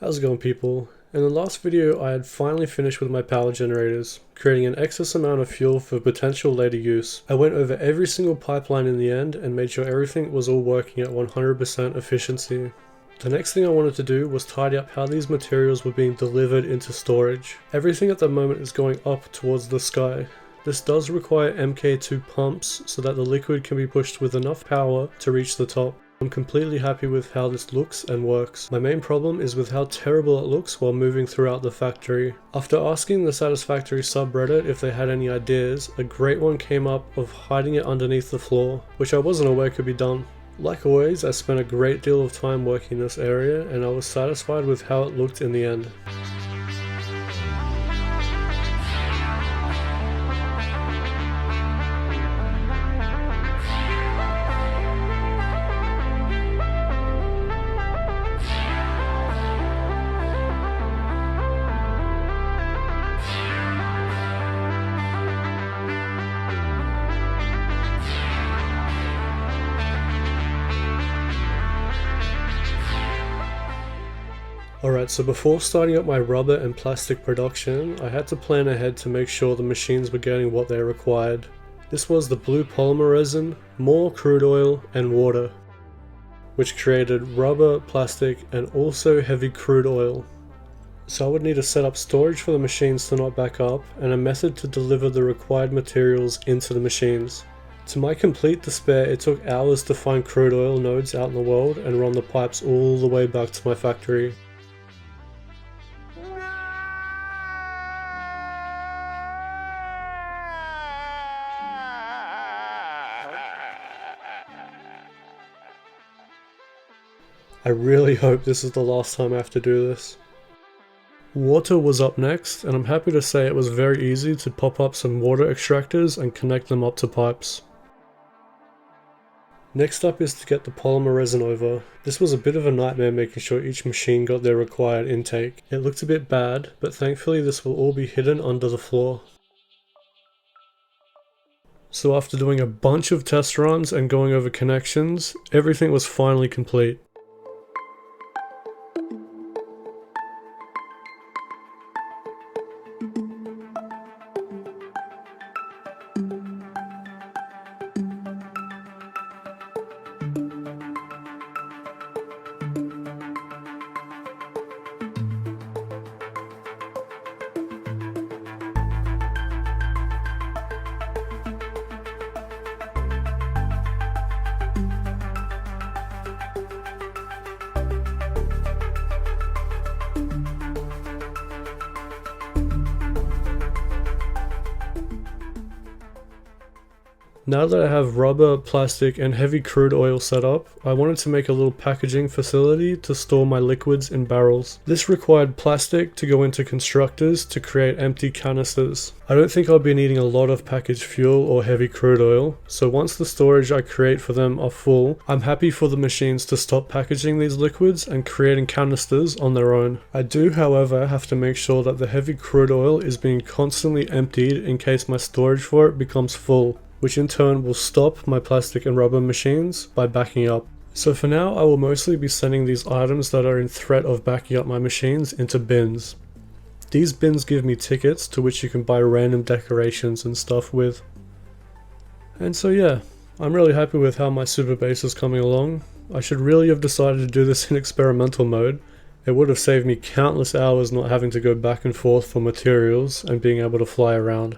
How's it going, people? In the last video I had finally finished with my power generators, creating an excess amount of fuel for potential later use. I went over every single pipeline in the end and made sure everything was all working at 100% efficiency. The next thing I wanted to do was tidy up how these materials were being delivered into storage. Everything at the moment is going up towards the sky. This does require MK2 pumps so that the liquid can be pushed with enough power to reach the top. I'm completely happy with how this looks and works. My main problem is with how terrible it looks while moving throughout the factory. After asking the Satisfactory subreddit if they had any ideas, a great one came up of hiding it underneath the floor, which I wasn't aware could be done. Like always, I spent a great deal of time working this area and I was satisfied with how it looked in the end. Alright, so before starting up my rubber and plastic production, I had to plan ahead to make sure the machines were getting what they required. This was the blue polymer resin, more crude oil, and water, which created rubber, plastic, and also heavy crude oil. So I would need to set up storage for the machines to not back up, and a method to deliver the required materials into the machines. To my complete despair, it took hours to find crude oil nodes out in the world and run the pipes all the way back to my factory. I really hope this is the last time I have to do this. Water was up next, and I'm happy to say it was very easy to pop up some water extractors and connect them up to pipes. Next up is to get the polymer resin over. This was a bit of a nightmare making sure each machine got their required intake. It looked a bit bad, but thankfully this will all be hidden under the floor. So after doing a bunch of test runs and going over connections, everything was finally complete. Now that I have rubber, plastic, and heavy crude oil set up, I wanted to make a little packaging facility to store my liquids in barrels. This required plastic to go into constructors to create empty canisters. I don't think I'll be needing a lot of packaged fuel or heavy crude oil, so once the storage I create for them are full, I'm happy for the machines to stop packaging these liquids and creating canisters on their own. I do, however, have to make sure that the heavy crude oil is being constantly emptied in case my storage for it becomes full, which in turn will stop my plastic and rubber machines by backing up. So for now, I will mostly be sending these items that are in threat of backing up my machines into bins. These bins give me tickets to which you can buy random decorations and stuff with. And so yeah, I'm really happy with how my super base is coming along. I should really have decided to do this in experimental mode. It would have saved me countless hours not having to go back and forth for materials and being able to fly around.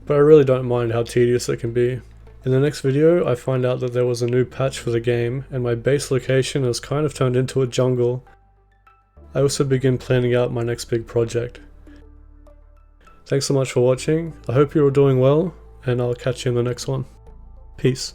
But I really don't mind how tedious it can be. In the next video, I find out that there was a new patch for the game, and my base location has kind of turned into a jungle. I also begin planning out my next big project. Thanks so much for watching, I hope you're all doing well, and I'll catch you in the next one. Peace.